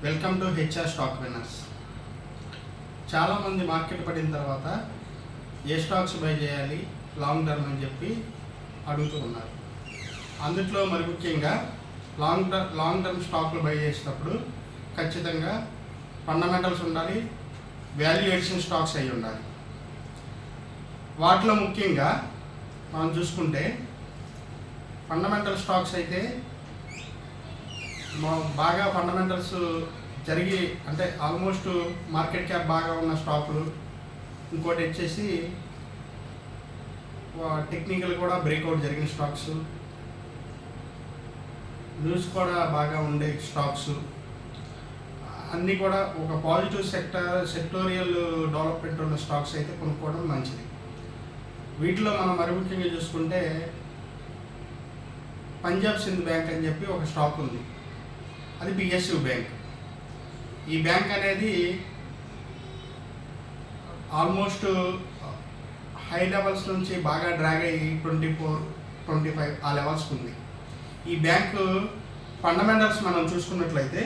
Welcome to HR stock winners. చాలామంది market పడిన తర్వాత ఏ స్టాక్స్ బై చేయాలి లాంగ్ టర్మ్ అని చెప్పి అడుగుతూ ఉన్నారు. అందుట్లో మరి ముఖ్యంగా లాంగ్ టర్మ్ స్టాక్లు బై చేసేటప్పుడు ఖచ్చితంగా ఫండమెంటల్స్ ఉండాలి, వాల్యూ ఎడిషన్ స్టాక్స్ అయి ఉండాలి. వాటిలో ముఖ్యంగా మనం చూసుకుంటే ఫండమెంటల్ స్టాక్స్ అయితే బాగా ఫండమెంటల్స్ జరిగి అంటే ఆల్మోస్ట్ మార్కెట్ క్యాప్ బాగా ఉన్న స్టాకులు, ఇంకోటి వచ్చేసి టెక్నికల్ కూడా బ్రేక్అవుట్ జరిగిన స్టాక్స్, న్యూస్ కూడా బాగా ఉండే స్టాక్స్ అన్నీ కూడా ఒక పాజిటివ్ సెక్టోరియల్ డెవలప్మెంట్ ఉన్న స్టాక్స్ అయితే కొనుక్కోవడం మంచిది. వీటిలో మనం మరి ముఖ్యంగా చూసుకుంటే పంజాబ్ సింధ్ బ్యాంక్ అని చెప్పి ఒక స్టాక్ ఉంది. అది పిఎస్యు బ్యాంక్. ఈ బ్యాంక్ అనేది ఆల్మోస్ట్ హై లెవెల్స్ నుంచి బాగా డ్రాగ్ అయ్యి 24-25 ఆ లెవెల్స్కి ఉంది. ఈ బ్యాంకు ఫండమెంటల్స్ మనం చూసుకున్నట్లయితే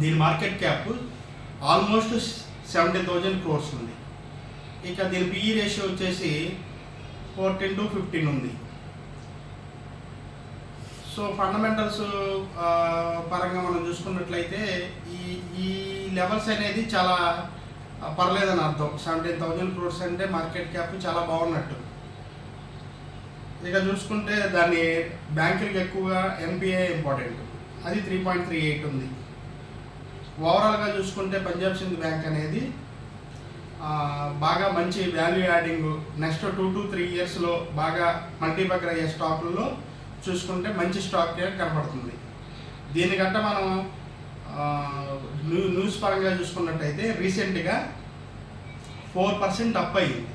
దీని మార్కెట్ క్యాప్ ఆల్మోస్ట్ 70,000 crores ఉంది. ఇక దీని పిఈ రేషియో వచ్చేసి 14-15 ఉంది. సో ఫండమెంటల్స్ పరంగా మనం చూసుకున్నట్లయితే ఈ లెవెల్స్ అనేది చాలా పర్లేదని అర్థం. 17,000 crores అంటే మార్కెట్ క్యాప్ చాలా బాగున్నట్టు. ఇక చూసుకుంటే దాన్ని బ్యాంకులకు ఎక్కువగా ఎన్పిఐ ఇంపార్టెంట్, అది 3.38 ఉంది. ఓవరాల్గా చూసుకుంటే పంజాబ్ సింధ్ బ్యాంక్ అనేది బాగా మంచి వాల్యూ యాడింగ్ నెక్స్ట్ 2 to 3 yearsలో బాగా మల్టీబగ్గర్ అయ్యే స్టాకుల్లో చూసుకుంటే మంచి స్టాక్ కనపడుతుంది. దీనికంటే మనం న్యూస్ పరంగా చూసుకున్నట్టయితే రీసెంట్గా 4% అప్ అయ్యింది.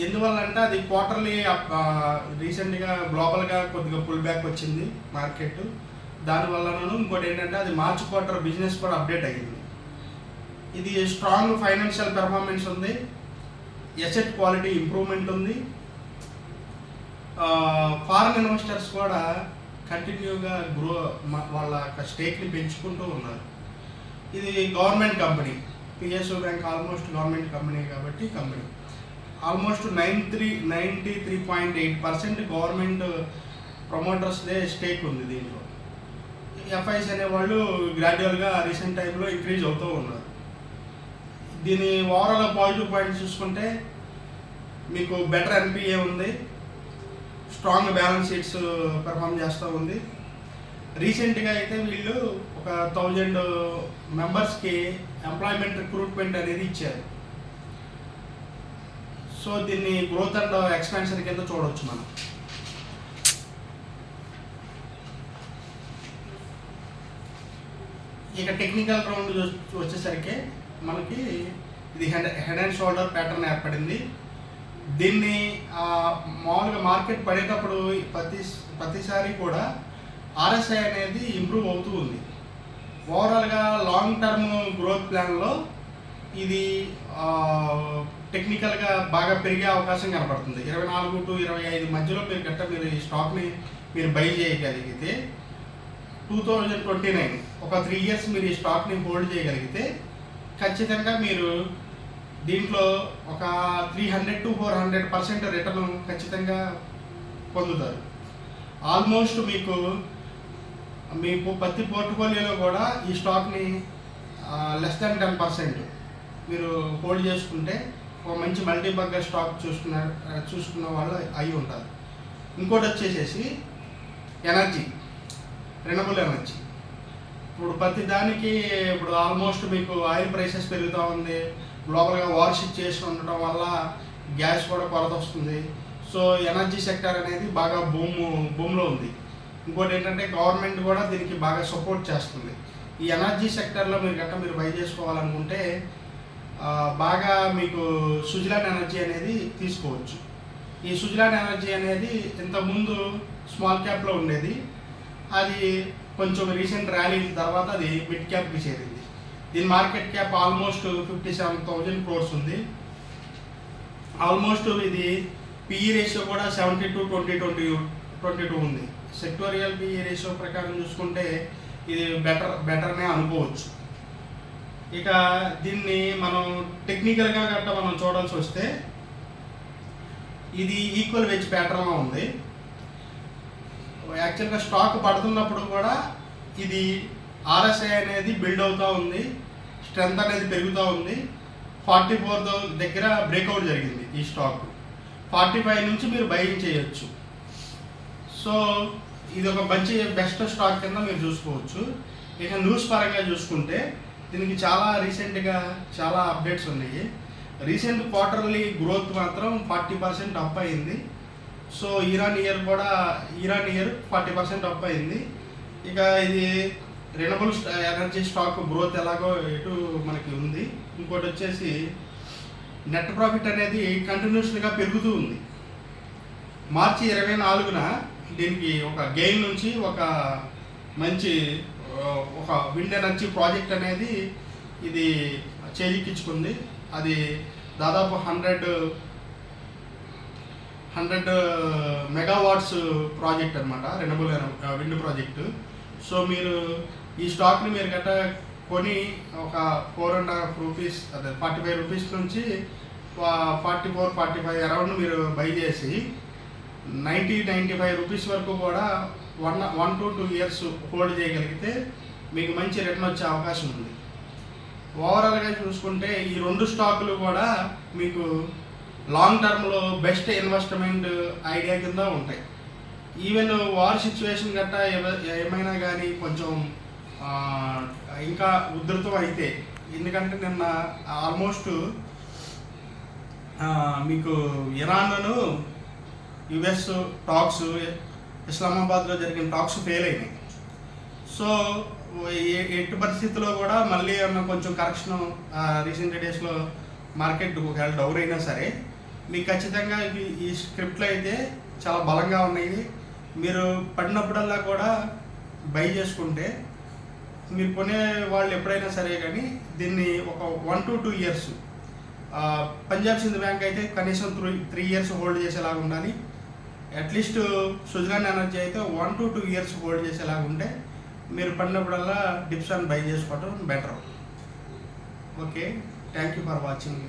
ఎందువల్ల అంటే అది క్వార్టర్లీ రీసెంట్గా గ్లోబల్గా కొద్దిగా పుల్ బ్యాక్ వచ్చింది మార్కెట్. దానివల్లనూ ఇంకోటి ఏంటంటే అది మార్చ్ క్వార్టర్ బిజినెస్ కూడా అప్డేట్ అయ్యింది. ఇది స్ట్రాంగ్ ఫైనాన్షియల్ పెర్ఫార్మెన్స్ ఉంది, ఎసెట్ క్వాలిటీ ఇంప్రూవ్మెంట్ ఉంది. ఫారిన్ ఇన్వెస్టర్స్ కూడా కంటిన్యూగా వాళ్ళ స్టేక్ని పెంచుకుంటూ ఉన్నారు. ఇది government company, PSU bank almost government company కాబట్టి కంపెనీ ఆల్మోస్ట్ 93.8% గవర్నమెంట్ ప్రమోటర్స్దే స్టేక్ ఉంది. దీంట్లో ఎఫ్ఐస్ అనేవాళ్ళు గ్రాడ్యువల్గా రీసెంట్ టైంలో ఇంక్రీజ్ అవుతూ ఉన్నారు. దీని ఓవరాల్ పాజిటివ్ పాయింట్స్ చూసుకుంటే మీకు బెటర్ ఎన్పిఏ ఉంది, స్ట్రాంగ్ బ్యాలెన్స్ షీట్స్ పెర్ఫామ్ చేస్తూ ఉంది. రీసెంట్గా అయితే వీళ్ళు ఒక 1000 మెంబర్స్కి ఎంప్లాయ్మెంట్ రిక్రూట్మెంట్ అనేది ఇచ్చారు. సో దీన్ని గ్రోత్ అండ్ ఎక్స్పాన్షన్ కింద చూడవచ్చు మనం. ఇక టెక్నికల్ రౌండ్ వచ్చేసరికి మనకి ఇది హెడ్ అండ్ షోల్డర్ ప్యాటర్న్ ఏర్పడింది. దీన్ని మామూలుగా మార్కెట్ పడేటప్పుడు ప్రతిసారి కూడా ఆర్ఎస్ఐ అనేది ఇంప్రూవ్ అవుతూ ఉంది. ఓవరాల్గా లాంగ్ టర్మ్ గ్రోత్ ప్లాన్లో ఇది టెక్నికల్గా బాగా పెరిగే అవకాశం కనపడుతుంది. 24 to 25 మధ్యలో మీరు ఈ స్టాక్ని మీరు బై చేయగలిగితే 2029 ఒక 3 years మీరు ఈ స్టాక్ని హోల్డ్ చేయగలిగితే ఖచ్చితంగా మీరు దీంట్లో ఒక 300 to 400% రిటర్న్ ఖచ్చితంగా పొందుతారు. ఆల్మోస్ట్ మీకు ప్రతి పోర్ట్ఫోలియోలో కూడా ఈ స్టాక్ని లెస్ దాన్ 10% మీరు హోల్డ్ చేసుకుంటే ఒక మంచి మల్టీబగ్గర్ స్టాక్ చూసుకున్న వాళ్ళు అయి ఉంటారు. ఇంకోటి వచ్చేసేసి ఎనర్జీ, రెన్యూవబుల్ ఎనర్జీ. ఇప్పుడు ప్రతి దానికి ఇప్పుడు ఆల్మోస్ట్ మీకు ఆయిల్ ప్రైసెస్ పెరుగుతూ ఉంది, గ్లోబల్గా వార్ సిచ్యుయేషన్ ఉండటం వల్ల గ్యాస్ కూడా కొరత వస్తుంది. సో ఎనర్జీ సెక్టర్ అనేది బాగా బూమ్లో ఉంది. ఇంకోటి ఏంటంటే గవర్నమెంట్ కూడా దీనికి బాగా సపోర్ట్ చేస్తుంది. ఈ ఎనర్జీ సెక్టర్లో మీరు బై చేసుకోవాలనుకుంటే బాగా మీకు సుజలాన్ ఎనర్జీ అనేది తీసుకోవచ్చు. ఈ సుజలాన్ ఎనర్జీ అనేది ఇంతకుముందు స్మాల్ క్యాప్లో ఉండేది, అది కొంచెం రీసెంట్ ర్యాలీ తర్వాత అది మిడ్ క్యాప్కి చేరింది. దీని మార్కెట్ క్యాప్ ఆల్మోస్ట్ 57,000 crores ఉంది. ఆల్మోస్ట్ ఇది పిఈ రేషియో కూడా 70 to 22 ఉంది. సెక్టోరియల్ పిఈ రేషియో ప్రకారం చూసుకుంటే ఇది బెటర్నే అనుకోవచ్చు. ఇక దీన్ని మనం టెక్నికల్గా గట్రా మనం చూడాల్సి వస్తే ఇది ఈక్వల్ వెజ్ ప్యాటర్న్లో ఉంది. యాక్చువల్గా స్టాక్ పడుతున్నప్పుడు కూడా ఇది RSI అనేది బిల్డ్ అవుతూ ఉంది, స్ట్రెంత్ అనేది పెరుగుతూ ఉంది. 44 దగ్గర బ్రేక్అవుట్ జరిగింది ఈ స్టాక్. 45 నుంచి మీరు బయింగ్ చేయొచ్చు. సో ఇది ఒక మంచి బెస్ట్ స్టాక్ కింద మీరు చూసుకోవచ్చు. ఇక న్యూస్ పరంగా చూసుకుంటే దీనికి చాలా రీసెంట్గా చాలా అప్డేట్స్ ఉన్నాయి. రీసెంట్ క్వార్టర్లీ గ్రోత్ మాత్రం 40% అప్ అయింది. సో ఇయర్ 40% అప్ అయింది. ఇక ఇది రెన్యూబుల్ ఎనర్జీ స్టాక్ గ్రోత్ ఎలాగో ఎటు మనకి ఉంది. ఇంకోటి వచ్చేసి నెట్ ప్రాఫిట్ అనేది కంటిన్యూస్గా పెరుగుతూ ఉంది. మార్చి 24న దీనికి ఒక గెయిన్ నుంచి ఒక మంచి ఒక విండ్ ఎనర్జీ ప్రాజెక్ట్ అనేది ఇది చేజిక్కించుకుంది. అది దాదాపు 100 మెగావాట్స్ ప్రాజెక్ట్ అనమాట, రెన్యూబుల్ విండ్ ప్రాజెక్టు. సో మీరు ఈ స్టాక్ని మీరు గట్ట కొని ఒక 4.5 రూపీస్, అదే 45 రూపీస్ నుంచి 44-45 అరౌండ్ మీరు బై చేసి 90-95 రూపీస్ వరకు కూడా 1 to 2 ఇయర్స్ హోల్డ్ చేయగలిగితే మీకు మంచి రిటర్న్ వచ్చే అవకాశం ఉంది. ఓవరాల్గా చూసుకుంటే ఈ 2 స్టాకులు కూడా మీకు లాంగ్ టర్మ్లో బెస్ట్ ఇన్వెస్ట్మెంట్ ఐడియా కింద ఉంటాయి. ఈవెన్ వార్ సిచ్యువేషన్ గట్టా ఏమైనా కానీ కొంచెం ఇంకా ఉధృతం అయితే, ఎందుకంటే నిన్న ఆల్మోస్ట్ మీకు ఇరాన్ను US టాక్స్, ఇస్లామాబాద్లో జరిగిన టాక్స్ ఫెయిల్ అయినాయి. సో ఎట్టి పరిస్థితుల్లో కూడా మళ్ళీ కొంచెం కరెక్షన్ రీసెంట్ డేస్లో మార్కెట్ ఒకవేళ డౌన్ అయినా సరే మీకు ఖచ్చితంగా ఈ స్క్రిప్ట్లు అయితే చాలా బలంగా ఉన్నాయి. మీరు పడినప్పుడల్లా కూడా బై చేసుకుంటే మీరు కొనే వాళ్ళు ఎప్పుడైనా సరే కానీ దీన్ని ఒక 1 to 2 years, Punjab Sindh bank అయితే కనీసం 3 ఇయర్స్ హోల్డ్ చేసేలాగా ఉండాలి. అట్లీస్ట్ సుజలాన్ ఎనర్జీ అయితే 1 to 2 ఇయర్స్ హోల్డ్ చేసేలాగా ఉంటే మీరు పడినప్పుడల్లా డిప్స్ అని బై చేసుకోవడం better. Okay, thank you for watching.